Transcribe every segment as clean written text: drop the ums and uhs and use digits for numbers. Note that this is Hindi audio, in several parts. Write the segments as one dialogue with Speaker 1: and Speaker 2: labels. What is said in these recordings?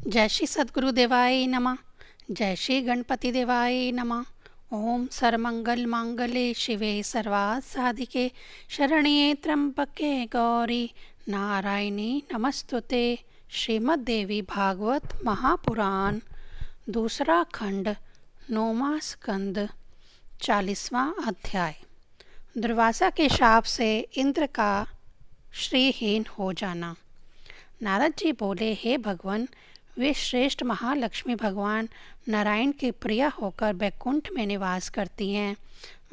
Speaker 1: जय श्री सद्गुरु देवाय नमः। जय श्री गणपति देवाय नमः। ओम सर्वमंगल मांगल्ये शिवे सर्वार्थ साधिके शरण्ये त्र्यंबके गौरी नारायणी नमस्तुते। श्रीमद् देवी भागवत महापुराण दूसरा खंड 9वां स्कंद 40वां अध्याय। दुर्वासा के शाप से इंद्र का श्रीहीन हो जाना। नारद जी बोले, हे भगवान, वे श्रेष्ठ महालक्ष्मी भगवान नारायण के प्रिय होकर बैकुंठ में निवास करती हैं।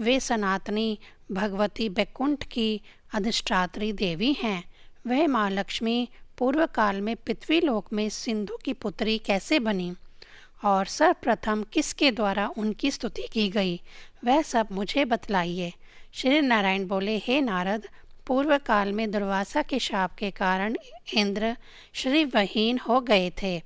Speaker 1: वे सनातनी भगवती बैकुंठ की अधिष्ठात्री देवी हैं। वह माँ लक्ष्मी पूर्व काल में पृथ्वी लोक में सिंधु की पुत्री कैसे बनी और सर्वप्रथम किसके द्वारा उनकी स्तुति की गई, वह सब मुझे बतलाइए। श्री नारायण बोले, हे नारद, पूर्व काल में दुर्वासा के शाप के कारण इंद्र श्रीवहीन हो गए थे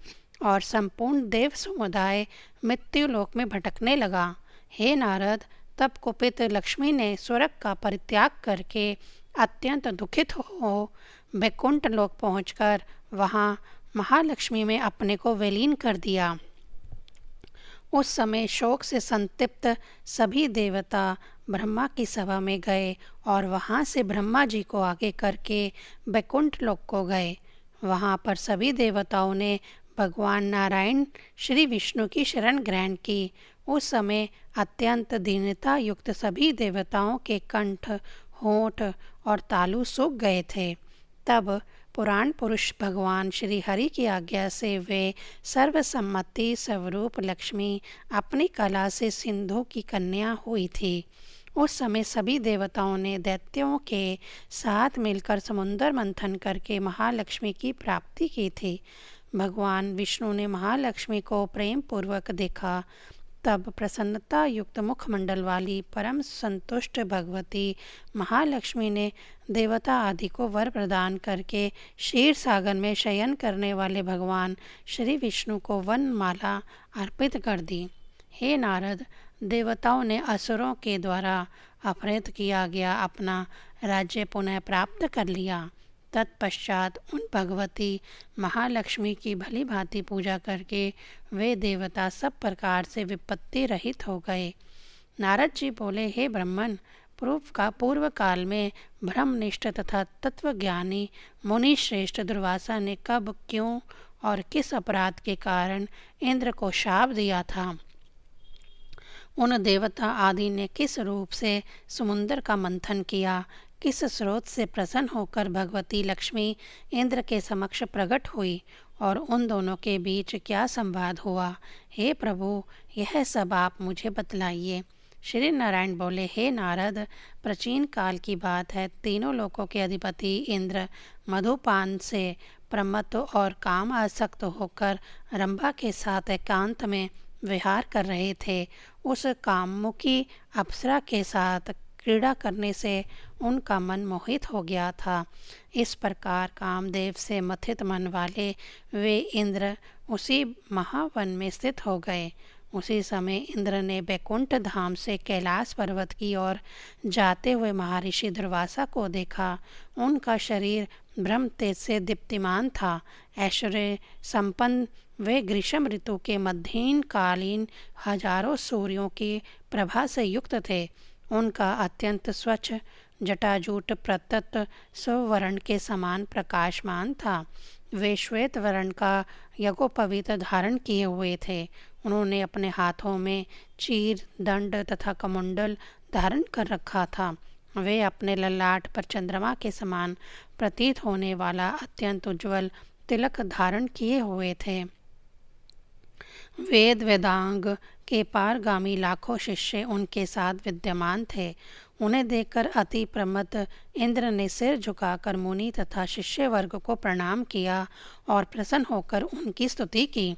Speaker 1: और संपूर्ण देव समुदाय मृत्यु लोक में भटकने लगा। हे नारद, तब कुपित लक्ष्मी ने स्वर्ग का परित्याग करके अत्यंत दुखित हो बैकुंठ लोक पहुंचकर वहां महालक्ष्मी में अपने को विलीन कर दिया। उस समय शोक से संतप्त सभी देवता ब्रह्मा की सभा में गए और वहां से ब्रह्मा जी को आगे करके बैकुंठ लोक को गए। वहां पर सभी देवताओं ने भगवान नारायण श्री विष्णु की शरण ग्रहण की। उस समय अत्यंत दीनता युक्त सभी देवताओं के कंठ, होंठ और तालु सूख गए थे। तब पुराण पुरुष भगवान श्री हरि की आज्ञा से वे सर्वसम्मति स्वरूप लक्ष्मी अपनी कला से सिंधु की कन्या हुई थी। उस समय सभी देवताओं ने दैत्यों के साथ मिलकर समुद्र मंथन करके महालक्ष्मी की प्राप्ति की थी। भगवान विष्णु ने महालक्ष्मी को प्रेम पूर्वक देखा। तब प्रसन्नता युक्त मुखमंडल वाली परम संतुष्ट भगवती महालक्ष्मी ने देवता आदि को वर प्रदान करके क्षीर सागर में शयन करने वाले भगवान श्री विष्णु को वनमाला अर्पित कर दी। हे नारद, देवताओं ने असुरों के द्वारा अपहृत किया गया अपना राज्य पुनः प्राप्त कर लिया। तत्पश्चात उन भगवती महालक्ष्मी की भली भांति पूजा करके वे देवता सब प्रकार से विपत्ति रहित हो गए। नारद जी बोले, हे ब्रह्मन, पूर्व काल में ब्रह्मनिष्ठ तथा तत्वज्ञानी मुनि श्रेष्ठ दुर्वासा ने कब, क्यों और किस अपराध के कारण इंद्र को शाप दिया था? उन देवता आदि ने किस रूप से समुद्र का मंथन किया? किस स्रोत से प्रसन्न होकर भगवती लक्ष्मी इंद्र के समक्ष प्रकट हुई और उन दोनों के बीच क्या संवाद हुआ? हे प्रभु, यह सब आप मुझे बतलाइए। श्री नारायण बोले, हे नारद, प्राचीन काल की बात है। तीनों लोकों के अधिपति इंद्र मधुपान से प्रमत्त और काम आसक्त होकर रंभा के साथ एकांत में विहार कर रहे थे। उस काममुखी अप्सरा के साथ क्रीड़ा करने से उनका मन मोहित हो गया था। इस प्रकार कामदेव से मथित मन वाले वे इंद्र उसी महावन में स्थित हो गए। उसी समय इंद्र ने बैकुंठ धाम से कैलाश पर्वत की ओर जाते हुए महर्षि दुर्वासा को देखा। उनका शरीर ब्रह्म तेज से दीप्तिमान था। ऐश्वर्य संपन्न वे ग्रीष्म ऋतु के मध्यीन कालीन हजारों सूर्यों की प्रभा से युक्त थे। उनका अत्यंत स्वच्छ जटाजूट प्रतत स्वर्ण के समान प्रकाशमान था। वे श्वेत वर्ण का यज्ञोपवीत धारण किए हुए थे। उन्होंने अपने हाथों में चीर, दंड तथा कमंडल धारण कर रखा था। वे अपने ललाट पर चंद्रमा के समान प्रतीत होने वाला अत्यंत उज्ज्वल तिलक धारण किए हुए थे। वेद वेदांग के पारगामी लाखों शिष्य उनके साथ विद्यमान थे। उन्हें देखकर अति प्रमत्त इंद्र ने सिर झुकाकर मुनि तथा शिष्य वर्ग को प्रणाम किया और प्रसन्न होकर उनकी स्तुति की।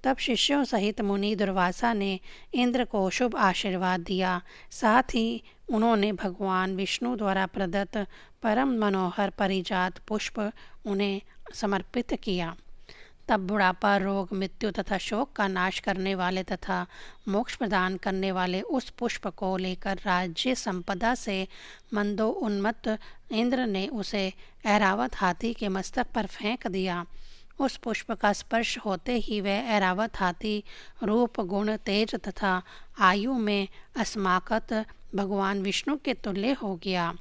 Speaker 1: तब शिष्यों सहित मुनि दुर्वासा ने इंद्र को शुभ आशीर्वाद दिया। साथ ही उन्होंने भगवान विष्णु द्वारा प्रदत्त परम मनोहर परिजात पुष्प उन्हें समर्पित किया। तब बुढ़ापा, रोग, मृत्यु तथा शोक का नाश करने वाले तथा मोक्ष प्रदान करने वाले उस पुष्प को लेकर राज्य संपदा से मंदो उन्मत्त इंद्र ने उसे ऐरावत हाथी के मस्तक पर फेंक दिया। उस पुष्प का स्पर्श होते ही वह ऐरावत हाथी रूप, गुण, तेज तथा आयु में अस्माकत भगवान विष्णु के तुल्य हो गया।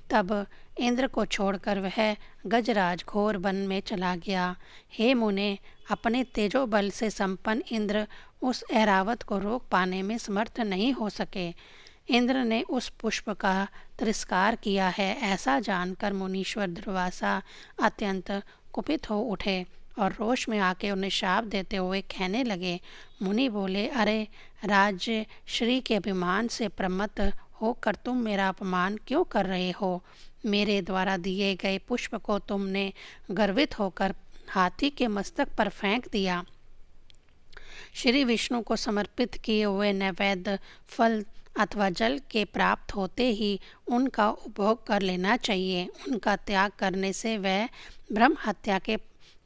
Speaker 1: तब इंद्र को छोड़कर वह गजराज घोर वन में चला गया। हे मुने, अपने तेजोबल से संपन्न इंद्र उस ऐरावत को रोक पाने में समर्थ नहीं हो सके। इंद्र ने उस पुष्प का तिरस्कार किया है, ऐसा जानकर मुनीश्वर दुर्वासा अत्यंत कुपित हो उठे और रोष में आके उन्हें शाप देते हुए कहने लगे। मुनि बोले, अरे राज्य श्री के अभिमान से प्रमत्त होकर तुम मेरा अपमान क्यों कर रहे हो? मेरे द्वारा दिए गए पुष्प को तुमने गर्वित होकर हाथी के मस्तक पर फेंक दिया। श्री विष्णु को समर्पित किए हुए नैवेद्य फल अथवा जल के प्राप्त होते ही उनका उपभोग कर लेना चाहिए। उनका त्याग करने से वह ब्रह्म हत्या के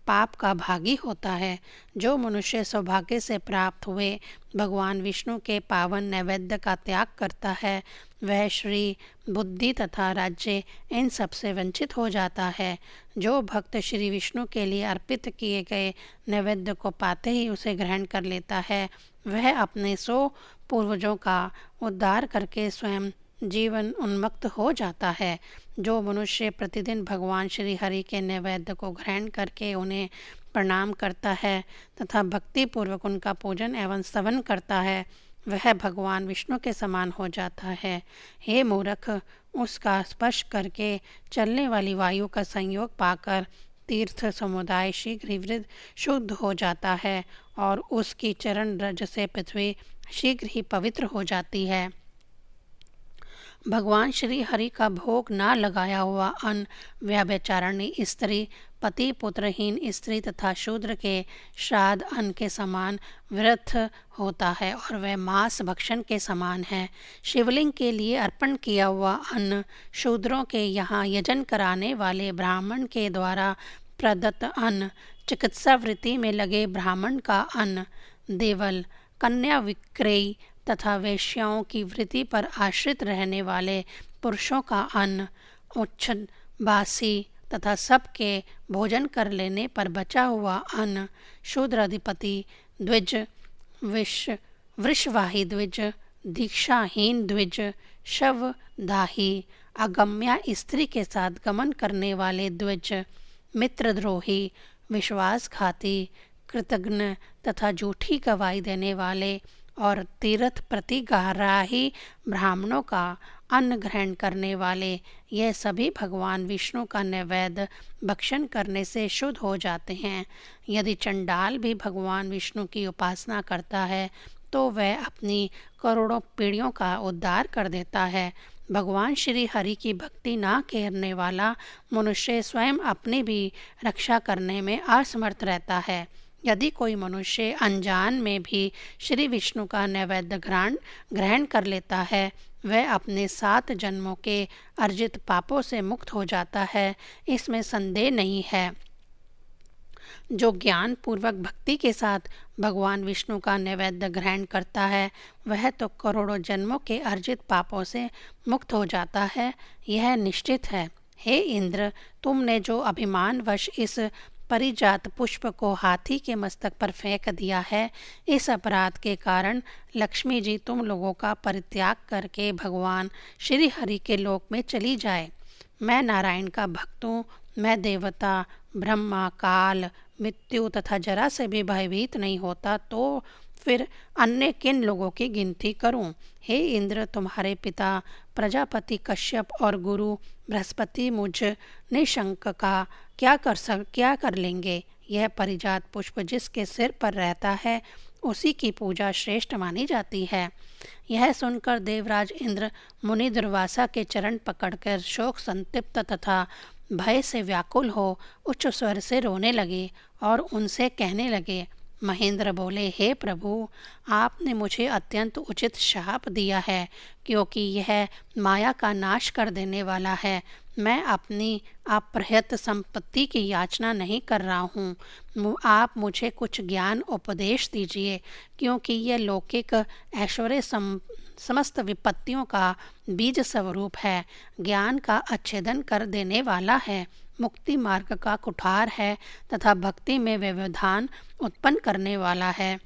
Speaker 1: पाप का भागी होता है। जो मनुष्य सौभाग्य से प्राप्त हुए भगवान विष्णु के पावन नैवेद्य का त्याग करता है, वह श्री, बुद्धि तथा राज्य इन सब से वंचित हो जाता है। जो भक्त श्री विष्णु के लिए अर्पित किए गए नैवेद्य को पाते ही उसे ग्रहण कर लेता है, वह अपने 100 पूर्वजों का उद्धार करके स्वयं जीवन उन्मुक्त हो जाता है। जो मनुष्य प्रतिदिन भगवान श्री हरि के नैवेद्य को ग्रहण करके उन्हें प्रणाम करता है तथा भक्ति पूर्वक उनका पूजन एवं स्तवन करता है, वह भगवान विष्णु के समान हो जाता है। हे मूर्ख, उसका स्पर्श करके चलने वाली वायु का संयोग पाकर तीर्थ समुदाय शीघ्र ही वृद्ध शुद्ध हो जाता है और उसकी चरण रज से पृथ्वी शीघ्र ही पवित्र हो जाती है। भगवान श्री हरि का भोग न लगाया हुआ अन्न व्यभिचारिणी स्त्री, पति पुत्रहीन स्त्री तथा शूद्र के श्राद्ध अन्न के समान व्यर्थ होता है और वह मांस भक्षण के समान है। शिवलिंग के लिए अर्पण किया हुआ अन्न, शूद्रों के यहाँ यजन कराने वाले ब्राह्मण के द्वारा प्रदत्त अन्न, चिकित्सा वृत्ति में लगे ब्राह्मण का अन्न, देवल, कन्या विक्रयी तथा वेश्याओं की वृत्ति पर आश्रित रहने वाले पुरुषों का अन्न, उच्छद, बासी तथा सबके भोजन कर लेने पर बचा हुआ अन्न, शूद्र अधिपति द्विज, वृषवाही द्विज, दीक्षाहीन द्विज, शवदाही, अगम्या स्त्री के साथ गमन करने वाले द्विज, मित्रद्रोही, विश्वासघाती, कृतघ्न तथा झूठी गवाही देने वाले और तीर्थ प्रतिग्राही ब्राह्मणों का अन्न ग्रहण करने वाले, यह सभी भगवान विष्णु का नैवेद्य भक्षण करने से शुद्ध हो जाते हैं। यदि चंडाल भी भगवान विष्णु की उपासना करता है तो वह अपनी करोड़ों पीढ़ियों का उद्धार कर देता है। भगवान श्री हरि की भक्ति न करने वाला मनुष्य स्वयं अपनी भी रक्षा करने में असमर्थ रहता है। यदि कोई मनुष्य अनजान में भी श्री विष्णु का नैवेद्य ग्रहण कर लेता है, वह अपने 7 जन्मों के अर्जित पापों से मुक्त हो जाता है, इसमें संदेह नहीं है। जो ज्ञान पूर्वक भक्ति के साथ भगवान विष्णु का नैवेद्य ग्रहण करता है, वह तो करोड़ों जन्मों के अर्जित पापों से मुक्त हो जाता है, यह निश्चित है। हे इंद्र, तुमने जो अभिमानवश इस परिजात पुष्प को हाथी के मस्तक पर फेंक दिया है, इस अपराध के कारण लक्ष्मी जी तुम लोगों का परित्याग करके भगवान श्री हरि के लोक में चली जाए। मैं नारायण का भक्त हूँ। मैं देवता, ब्रह्मा, काल, मृत्यु तथा जरा से भी भयभीत नहीं होता, तो फिर अन्य किन लोगों की गिनती करूं? हे इंद्र, तुम्हारे पिता प्रजापति कश्यप और गुरु बृहस्पति मुझ निशंक का क्या कर लेंगे? यह परिजात पुष्प जिसके सिर पर रहता है, उसी की पूजा श्रेष्ठ मानी जाती है। यह सुनकर देवराज इंद्र मुनि दुर्वासा के चरण पकड़कर शोक संतप्त तथा भय से व्याकुल हो उच्च स्वर से रोने लगे और उनसे कहने लगे। महेंद्र बोले, हे प्रभु, आपने मुझे अत्यंत उचित शाप दिया है, क्योंकि यह माया का नाश कर देने वाला है। मैं अपनी अप्रहत संपत्ति की याचना नहीं कर रहा हूँ। आप मुझे कुछ ज्ञान उपदेश दीजिए, क्योंकि यह लौकिक ऐश्वर्य समस्त विपत्तियों का बीज स्वरूप है, ज्ञान का अच्छेदन कर देने वाला है। मुक्ति मार्ग का कुठार है तथा भक्ति में व्यवधान उत्पन्न करने वाला है।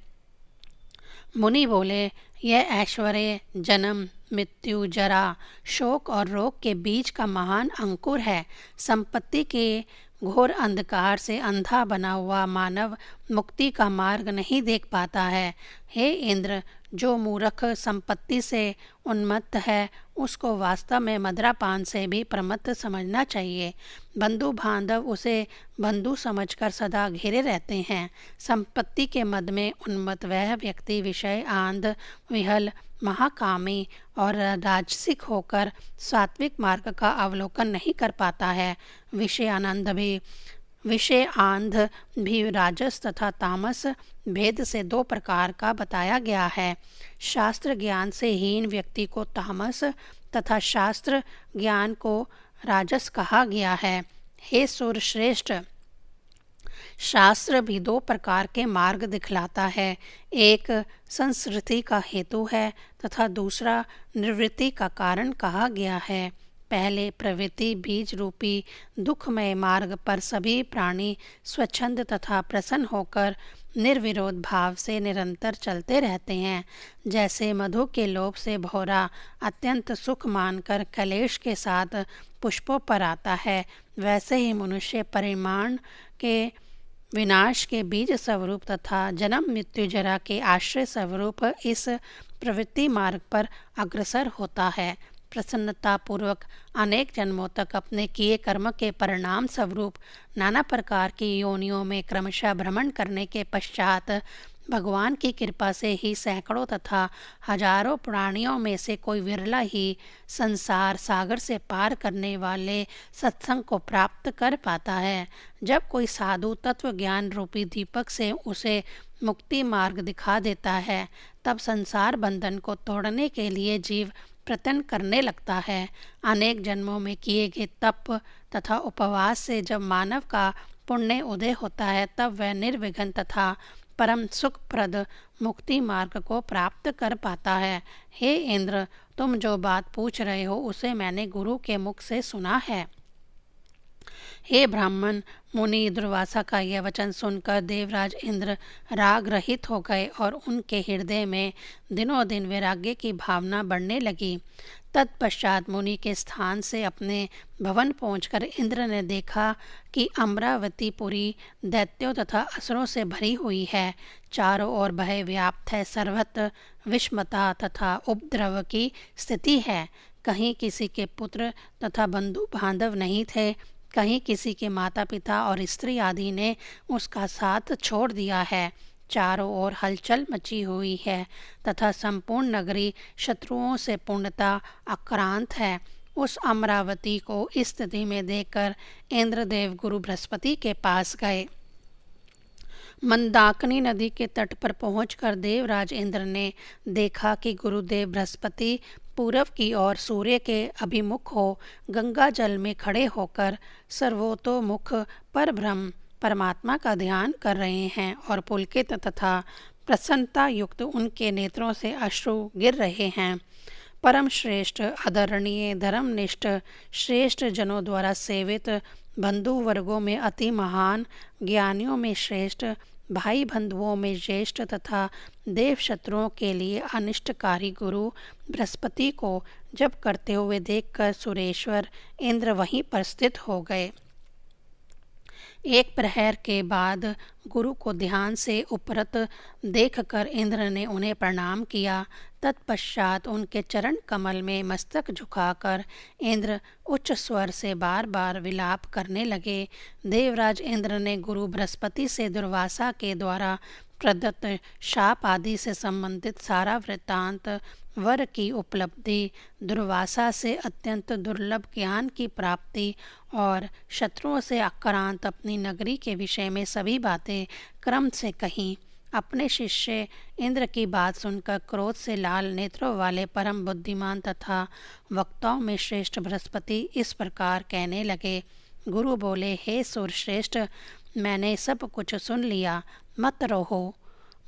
Speaker 1: मुनि बोले, यह ऐश्वर्य जन्म मृत्यु जरा शोक और रोग के बीज का महान अंकुर है। संपत्ति के घोर अंधकार से अंधा बना हुआ मानव मुक्ति का मार्ग नहीं देख पाता है। हे इंद्र, जो मूर्ख संपत्ति से उन्मत्त है उसको वास्तव में मदिरापान से भी प्रमत्त समझना चाहिए। बंधु बांधव उसे बंधु समझकर सदा घेरे रहते हैं। संपत्ति के मद में उन्मत्त वह व्यक्ति विषय आंध विहल महाकामी और राजसिक होकर सात्विक मार्ग का अवलोकन नहीं कर पाता है। विषय आंध भी राजस तथा तामस भेद से दो प्रकार का बताया गया है। शास्त्र ज्ञान से हीन व्यक्ति को तामस तथा शास्त्र ज्ञान को राजस कहा गया है। हे सूरश्रेष्ठ, शास्त्र भी दो प्रकार के मार्ग दिखलाता है। एक संस्कृति का हेतु है तथा दूसरा निवृत्ति का कारण कहा गया है। पहले प्रवृत्ति बीज रूपी दुखमय मार्ग पर सभी प्राणी स्वच्छंद तथा प्रसन्न होकर निर्विरोध भाव से निरंतर चलते रहते हैं। जैसे मधु के लोभ से भौरा अत्यंत सुख मानकर कलेश के साथ पुष्पों पर आता है, वैसे ही मनुष्य परिमाण के विनाश के बीज स्वरूप तथा जन्म मृत्यु जरा के आश्रय स्वरूप इस प्रवृत्ति मार्ग पर अग्रसर होता है। प्रसन्नतापूर्वक अनेक जन्मों तक अपने किए कर्म के परिणाम स्वरूप नाना प्रकार की योनियों में क्रमशः भ्रमण करने के पश्चात भगवान की कृपा से ही सैकड़ों तथा हजारों प्राणियों में से कोई विरला ही संसार सागर से पार करने वाले सत्संग को प्राप्त कर पाता है। जब कोई साधु तत्व ज्ञान रूपी दीपक से उसे मुक्ति मार्ग दिखा देता है, तब संसार बंधन को तोड़ने के लिए जीव प्रयत्न करने लगता है। अनेक जन्मों में किए गए तप तथा उपवास से जब मानव का पुण्य उदय होता है, तब वह निर्विघ्न तथा परम सुखप्रद मुक्ति मार्ग को प्राप्त कर पाता है। हे इंद्र, तुम जो बात पूछ रहे हो उसे मैंने गुरु के मुख से सुना है। हे ब्राह्मण, मुनि दुर्वासा का यह वचन सुनकर देवराज इंद्र राग रहित हो गए और उनके हृदय में दिनों दिन वैराग्य की भावना बढ़ने लगी। तत्पश्चात मुनि के स्थान से अपने भवन पहुंचकर इंद्र ने देखा कि अमरावतीपुरी दैत्यों तथा असुरों से भरी हुई है। चारों ओर भय व्याप्त है, सर्वत्र विषमता तथा उपद्रव की स्थिति है। कहीं किसी के पुत्र तथा बंधु बांधव नहीं थे, कहीं किसी के माता पिता और स्त्री आदि ने उसका साथ छोड़ दिया है। चारों ओर हलचल मची हुई है तथा संपूर्ण नगरी शत्रुओं से पूर्णतः आक्रांत है। उस अमरावती को इस स्थिति में देखकर इंद्रदेव गुरु बृहस्पति के पास गए। मंदाकिनी नदी के तट पर पहुंचकर देवराज इंद्र ने देखा कि गुरुदेव बृहस्पति पूर्व की ओर सूर्य के अभिमुख हो गंगा जल में खड़े होकर सर्वतोमुख परब्रह्म परमात्मा का ध्यान कर रहे हैं और पुलकित तथा प्रसन्नता युक्त उनके नेत्रों से अश्रु गिर रहे हैं। परम श्रेष्ठ आदरणीय धर्मनिष्ठ श्रेष्ठ जनों द्वारा सेवित बंधु वर्गों में अति महान, ज्ञानियों में श्रेष्ठ, भाई बंधुओं में ज्येष्ठ तथा देव शत्रुओं के लिए अनिष्टकारी गुरु बृहस्पति को जप करते हुए देखकर सुरेश्वर इंद्र वहीं पर स्थित हो गए। एक प्रहर के बाद गुरु को ध्यान से उपरत देखकर इंद्र ने उन्हें प्रणाम किया। तत्पश्चात उनके चरण कमल में मस्तक झुकाकर इंद्र उच्च स्वर से बार बार विलाप करने लगे। देवराज इंद्र ने गुरु बृहस्पति से दुर्वासा के द्वारा प्रदत्त शाप आदि से संबंधित सारा वृत्तांत, वर की उपलब्धि, दुर्वासा से अत्यंत दुर्लभ ज्ञान की प्राप्ति और शत्रुओं से आक्रांत अपनी नगरी के विषय में सभी बातें क्रम से कहीं। अपने शिष्य इंद्र की बात सुनकर क्रोध से लाल नेत्रों वाले परम बुद्धिमान तथा वक्ताओं में श्रेष्ठ बृहस्पति इस प्रकार कहने लगे। गुरु बोले, हे सूरश्रेष्ठ, मैंने सब कुछ सुन लिया, मत रहो,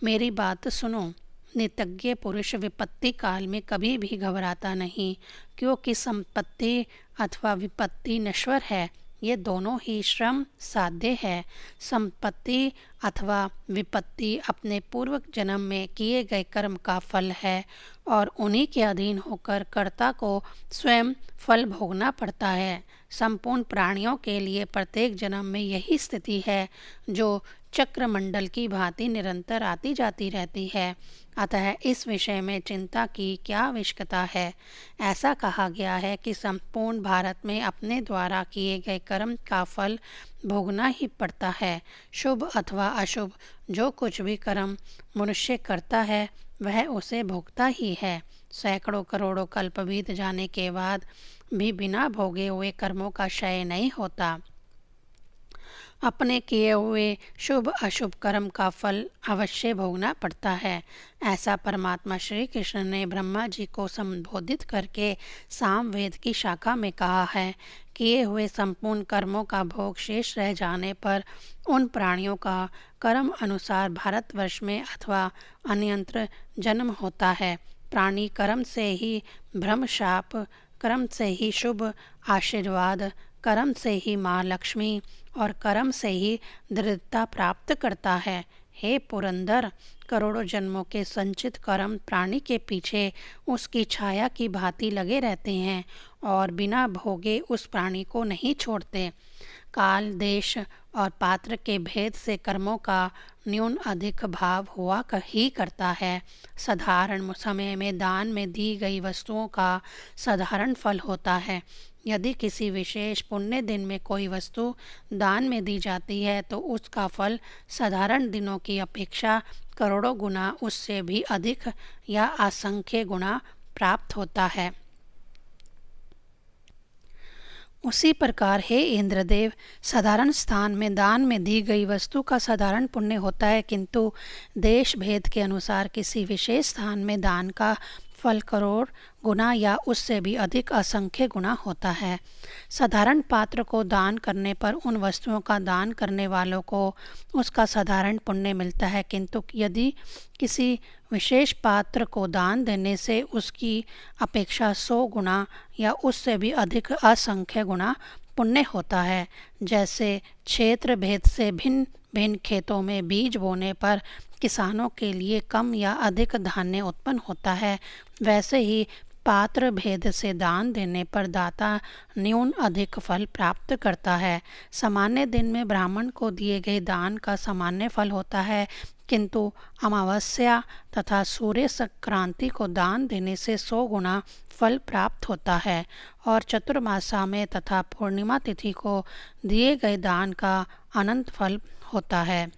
Speaker 1: मेरी बात सुनो। नितज्ञ पुरुष विपत्ति काल में कभी भी घबराता नहीं, क्योंकि संपत्ति अथवा विपत्ति नश्वर है, ये दोनों ही श्रम साध्य है। संपत्ति अथवा विपत्ति अपने पूर्व जन्म में किए गए कर्म का फल है और उन्हीं के अधीन होकर कर्ता को स्वयं फल भोगना पड़ता है। संपूर्ण प्राणियों के लिए प्रत्येक जन्म में यही स्थिति है जो चक्रमंडल की भांति निरंतर आती जाती रहती है। अतः इस विषय में चिंता की क्या आवश्यकता है। ऐसा कहा गया है कि संपूर्ण भारत में अपने द्वारा किए गए कर्म का फल भोगना ही पड़ता है। शुभ अथवा अशुभ जो कुछ भी कर्म मनुष्य करता है वह उसे भोगता ही है। सैकड़ों करोड़ों कल्प बीत जाने के बाद भी बिना भोगे हुए कर्मों का क्षय नहीं होता। अपने किए हुए शुभ अशुभ कर्म का फल अवश्य भोगना पड़ता है। ऐसा परमात्मा श्री कृष्ण ने ब्रह्मा जी को संबोधित करके सामवेद की शाखा में कहा है। किए हुए संपूर्ण कर्मों का भोग शेष रह जाने पर उन प्राणियों का कर्म अनुसार भारतवर्ष में अथवा अन्यत्र जन्म होता है। प्राणी कर्म से ही ब्रह्म शाप, कर्म से ही शुभ आशीर्वाद, कर्म से ही माँ लक्ष्मी और कर्म से ही दृढ़ता प्राप्त करता है। हे पुरंदर, करोड़ों जन्मों के संचित कर्म प्राणी के पीछे उसकी छाया की भांति लगे रहते हैं और बिना भोगे उस प्राणी को नहीं छोड़ते। काल, देश और पात्र के भेद से कर्मों का न्यून अधिक भाव हुआ ही करता है। साधारण समय में दान में दी गई वस्तुओं का साधारण फल होता है। यदि किसी विशेष पुण्य दिन में कोई वस्तु दान में दी जाती है तो उसका फल साधारण दिनों की अपेक्षा करोड़ों गुना उससे भी अधिक या असंख्य गुना प्राप्त होता है। उसी प्रकार हे इंद्रदेव, साधारण स्थान में दान में दी गई वस्तु का साधारण पुण्य होता है, किंतु देश भेद के अनुसार किसी विशेष स्थान में दान का फल करोड़ गुना या उससे भी अधिक असंख्य गुना होता है। साधारण पात्र को दान करने पर उन वस्तुओं का दान करने वालों को उसका साधारण पुण्य मिलता है, किंतु यदि किसी विशेष पात्र को दान देने से उसकी अपेक्षा 100 गुना या उससे भी अधिक असंख्य गुना पुण्य होता है। जैसे क्षेत्र भेद से भिन्न भिन्न खेतों में बीज बोने पर किसानों के लिए कम या अधिक धान्य उत्पन्न होता है, वैसे ही पात्र भेद से दान देने पर दाता न्यून अधिक फल प्राप्त करता है। सामान्य दिन में ब्राह्मण को दिए गए दान का सामान्य फल होता है, किंतु अमावस्या तथा सूर्य संक्रांति को दान देने से 100 गुना फल प्राप्त होता है और चतुर्मासा में तथा पूर्णिमा तिथि को दिए गए दान का अनंत फल होता है।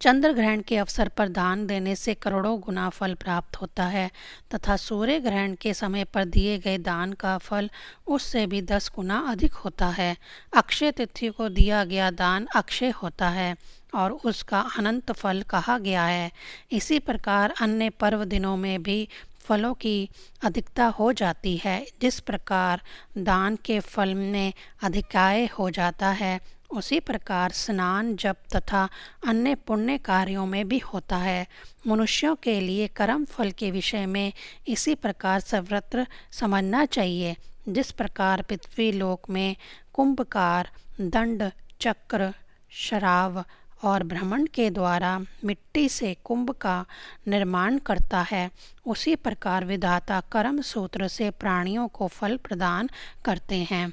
Speaker 1: चंद्र ग्रहण के अवसर पर दान देने से करोड़ों गुना फल प्राप्त होता है तथा सूर्य ग्रहण के समय पर दिए गए दान का फल उससे भी 10 गुना अधिक होता है। अक्षय तिथि को दिया गया दान अक्षय होता है और उसका अनंत फल कहा गया है। इसी प्रकार अन्य पर्व दिनों में भी फलों की अधिकता हो जाती है। जिस प्रकार दान के फल में अधिकाय हो जाता है, उसी प्रकार स्नान, जप तथा अन्य पुण्य कार्यों में भी होता है। मनुष्यों के लिए कर्म फल के विषय में इसी प्रकार सर्वत्र समझना चाहिए। जिस प्रकार पृथ्वी लोक में कुंभकार दंड, चक्र, शराव और भ्रमण के द्वारा मिट्टी से कुंभ का निर्माण करता है, उसी प्रकार विधाता कर्म सूत्र से प्राणियों को फल प्रदान करते हैं।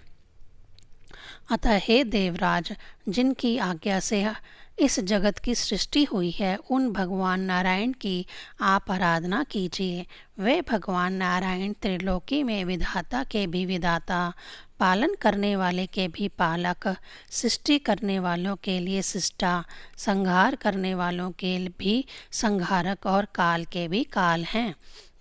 Speaker 1: अतः हे देवराज, जिनकी आज्ञा से इस जगत की सृष्टि हुई है, उन भगवान नारायण की आप आराधना कीजिए। वे भगवान नारायण त्रिलोकी में विधाता के भी विधाता, पालन करने वाले के भी पालक, सृष्टि करने वालों के लिए सृष्टा, संहार करने वालों के भी संहारक और काल के भी काल हैं।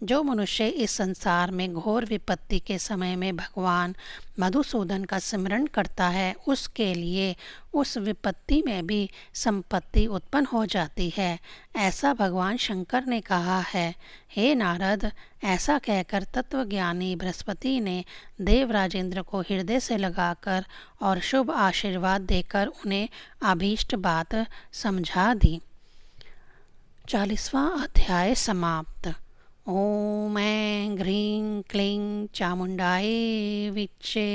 Speaker 1: जो मनुष्य इस संसार में घोर विपत्ति के समय में भगवान मधुसूदन का स्मरण करता है, उसके लिए उस विपत्ति में भी संपत्ति उत्पन्न हो जाती है। ऐसा भगवान शंकर ने कहा है। हे नारद, ऐसा कहकर तत्वज्ञानी बृहस्पति ने देवराजेंद्र को हृदय से लगाकर और शुभ आशीर्वाद देकर उन्हें अभीष्ट बात समझा दी। 40वां अध्याय समाप्त। ओम ऐं ह्रीं क्लीं चामुंडाय विच्चे।